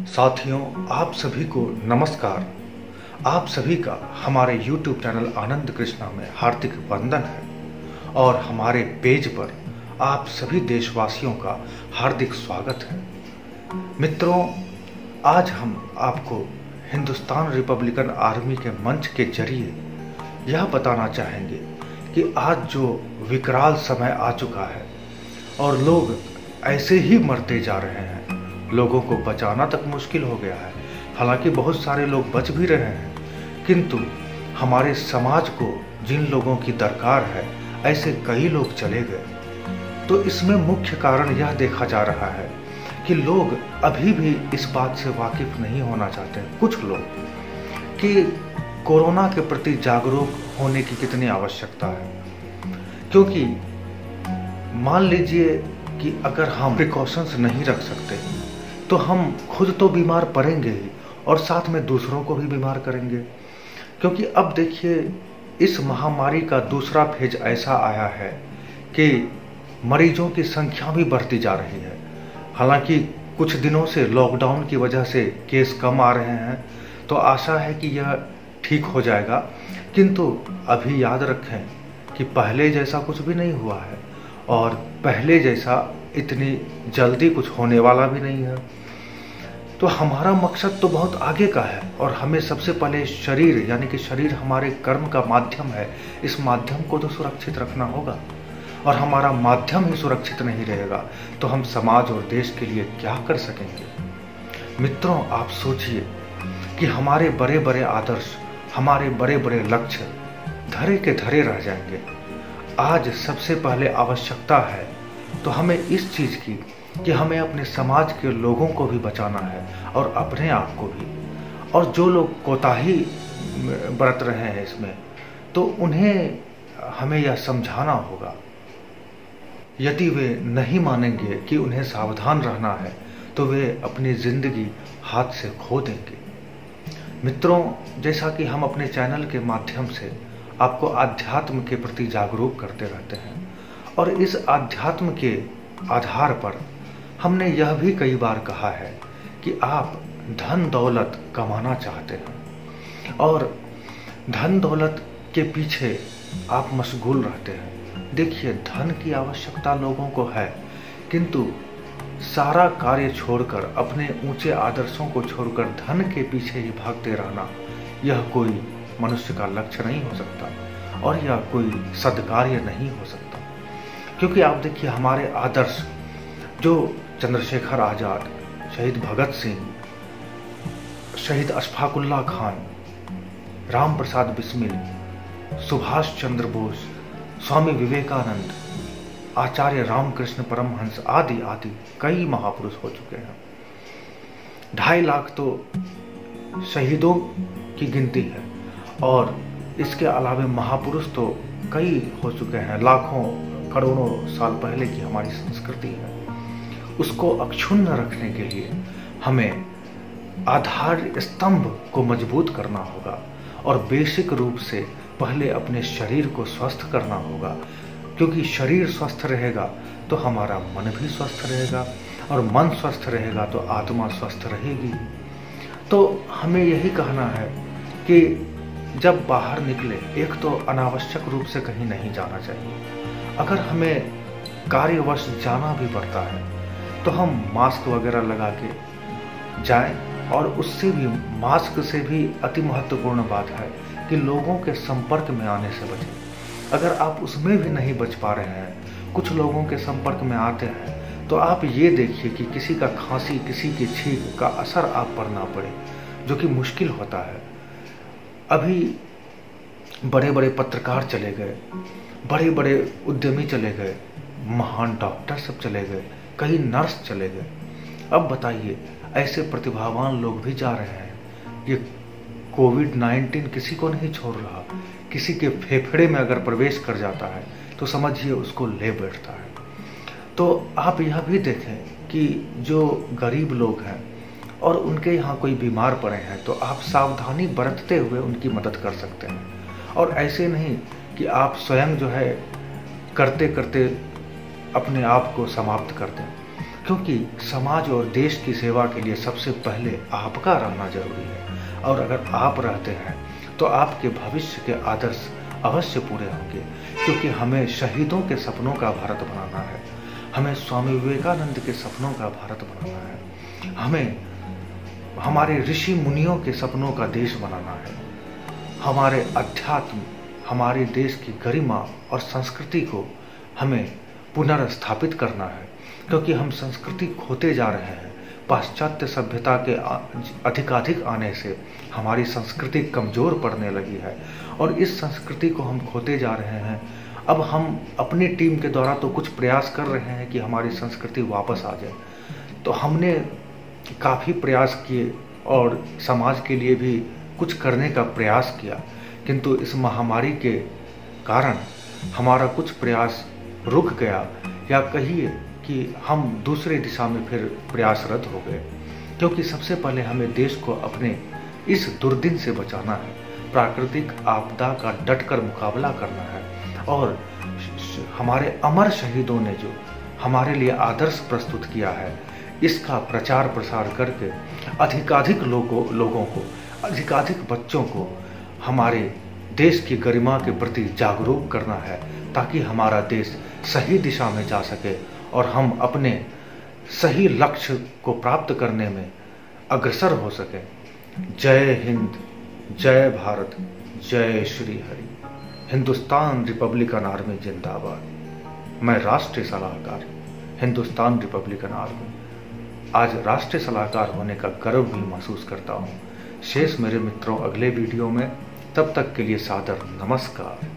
साथियों, आप सभी को नमस्कार। आप सभी का हमारे YouTube चैनल आनंद कृष्णा में हार्दिक वंदन है और हमारे पेज पर आप सभी देशवासियों का हार्दिक स्वागत है। मित्रों, आज हम आपको हिंदुस्तान रिपब्लिकन आर्मी के मंच के जरिए यह बताना चाहेंगे कि आज जो विकराल समय आ चुका है और लोग ऐसे ही मरते जा रहे हैं, लोगों को बचाना तक मुश्किल हो गया है। हालांकि बहुत सारे लोग बच भी रहे हैं, किंतु हमारे समाज को जिन लोगों की दरकार है ऐसे कई लोग चले गए। तो इसमें मुख्य कारण यह देखा जा रहा है कि लोग अभी भी इस बात से वाकिफ नहीं होना चाहते, कुछ लोग, कि कोरोना के प्रति जागरूक होने की कितनी आवश्यकता है। क्योंकि मान लीजिए कि अगर हम प्रिकॉशंस नहीं रख सकते तो हम खुद तो बीमार पड़ेंगे ही और साथ में दूसरों को भी बीमार करेंगे। क्योंकि अब देखिए, इस महामारी का दूसरा फेज ऐसा आया है कि मरीजों की संख्या भी बढ़ती जा रही है। हालांकि कुछ दिनों से लॉकडाउन की वजह से केस कम आ रहे हैं, तो आशा है कि यह ठीक हो जाएगा। किंतु अभी याद रखें कि पहले जैसा कुछ भी नहीं हुआ है और पहले जैसा इतनी जल्दी कुछ होने वाला भी नहीं है। तो हमारा मकसद तो बहुत आगे का है और हमें सबसे पहले शरीर, यानी कि शरीर हमारे कर्म का माध्यम है, इस माध्यम को तो सुरक्षित रखना होगा। और हमारा माध्यम ही सुरक्षित नहीं रहेगा तो हम समाज और देश के लिए क्या कर सकेंगे। मित्रों, आप सोचिए कि हमारे बड़े बड़े आदर्श, हमारे बड़े बड़े लक्ष्य धरे के धरे रह जाएंगे। आज सबसे पहले आवश्यकता है तो हमें इस चीज़ की कि हमें अपने समाज के लोगों को भी बचाना है और अपने आप को भी। और जो लोग कोताही बरत रहे हैं इसमें, तो उन्हें हमें यह समझाना होगा। यदि वे नहीं मानेंगे कि उन्हें सावधान रहना है तो वे अपनी जिंदगी हाथ से खो देंगे। मित्रों, जैसा कि हम अपने चैनल के माध्यम से आपको आध्यात्म के प्रति जागरूक करते रहते हैं और इस आध्यात्म के आधार पर हमने यह भी कई बार कहा है कि आप धन दौलत कमाना चाहते हैं और धन दौलत के पीछे आप मशगूल रहते हैं। देखिए, धन की आवश्यकता लोगों को है, किंतु सारा कार्य छोड़कर, अपने ऊंचे आदर्शों को छोड़कर धन के पीछे ही भागते रहना, यह कोई मनुष्य का लक्ष्य नहीं हो सकता और यह कोई सद्कार्य नहीं हो सकता। क्योंकि आप देखिए, हमारे आदर्श जो चंद्रशेखर आजाद, शहीद भगत सिंह, शहीद अशफाकुल्ला खान, राम प्रसाद बिस्मिल, सुभाष चंद्र बोस, स्वामी विवेकानंद, आचार्य रामकृष्ण परमहंस आदि आदि कई महापुरुष हो चुके हैं। 2.5 लाख तो शहीदों की गिनती है और इसके अलावा महापुरुष तो कई हो चुके हैं। लाखों करोड़ों साल पहले की हमारी संस्कृति है, उसको अक्षुण्ण रखने के लिए हमें आधार स्तंभ को मजबूत करना होगा और बेसिक रूप से पहले अपने शरीर को स्वस्थ करना होगा। क्योंकि शरीर स्वस्थ रहेगा तो हमारा मन भी स्वस्थ रहेगा और मन स्वस्थ रहेगा तो आत्मा स्वस्थ रहेगी। तो हमें यही कहना है कि जब बाहर निकले, एक तो अनावश्यक रूप से कहीं नहीं जाना चाहिए। अगर हमें कार्यवश जाना भी पड़ता है तो हम मास्क वगैरह लगा के जाएं। और उससे भी, मास्क से भी अति महत्वपूर्ण बात है कि लोगों के संपर्क में आने से बचें। अगर आप उसमें भी नहीं बच पा रहे हैं, कुछ लोगों के संपर्क में आते हैं, तो आप ये देखिए कि किसी का खांसी, किसी की छींक का असर आप पर ना पड़े, जो कि मुश्किल होता है। अभी बड़े बड़े पत्रकार चले गए, बड़े बड़े उद्यमी चले गए, महान डॉक्टर सब चले गए, कई नर्स चले गए। अब बताइए, ऐसे प्रतिभावान लोग भी जा रहे हैं। ये कोविड-19 किसी को नहीं छोड़ रहा। किसी के फेफड़े में अगर प्रवेश कर जाता है तो समझिए उसको ले बैठता है। तो आप यह भी देखें कि जो गरीब लोग हैं और उनके यहाँ कोई बीमार पड़े हैं तो आप सावधानी बरतते हुए उनकी मदद कर सकते हैं। और ऐसे नहीं कि आप स्वयं जो है करते करते अपने आप को समाप्त कर दें। क्योंकि समाज और देश की सेवा के लिए सबसे पहले आपका रहना जरूरी है। और अगर आप रहते हैं तो आपके भविष्य के आदर्श अवश्य पूरे होंगे, क्योंकि हमें शहीदों के सपनों का भारत बनाना है, हमें स्वामी विवेकानंद के सपनों का भारत बनाना है, हमें हमारे ऋषि मुनियों के सपनों का देश बनाना है, हमारे अध्यात्म, हमारे देश की गरिमा और संस्कृति को हमें पुनर्स्थापित करना है, क्योंकि हम संस्कृति खोते जा रहे हैं। पाश्चात्य सभ्यता के अधिकाधिक आने से हमारी संस्कृति कमज़ोर पड़ने लगी है और इस संस्कृति को हम खोते जा रहे हैं। अब हम अपनी टीम के द्वारा तो कुछ प्रयास कर रहे हैं कि हमारी संस्कृति वापस आ जाए, तो हमने काफ़ी प्रयास किए और समाज के लिए भी कुछ करने का प्रयास किया, किंतु इस महामारी के कारण हमारा कुछ प्रयास रुक गया, या कहिए कि हम दूसरे दिशा में फिर प्रयासरत हो गए। क्योंकि सबसे पहले हमें देश को अपने इस दुर्दिन से बचाना है, प्राकृतिक आपदा का डटकर मुकाबला करना है और हमारे अमर शहीदों ने जो हमारे लिए आदर्श प्रस्तुत किया है, इसका प्रचार प्रसार करके अधिकाधिक लोगों को, अधिकाधिक बच्चों को हमारे देश की गरिमा के प्रति जागरूक करना है, ताकि हमारा देश सही दिशा में जा सके और हम अपने सही लक्ष्य को प्राप्त करने में अग्रसर हो सकें। जय हिंद, जय भारत, जय श्री हरि। हिंदुस्तान रिपब्लिकन आर्मी जिंदाबाद। मैं राष्ट्रीय सलाहकार, हिंदुस्तान रिपब्लिकन आर्मी। आज राष्ट्रीय सलाहकार होने का गर्व भी महसूस करता हूँ। शेष मेरे मित्रों अगले वीडियो में, तब तक के लिए सादर नमस्कार।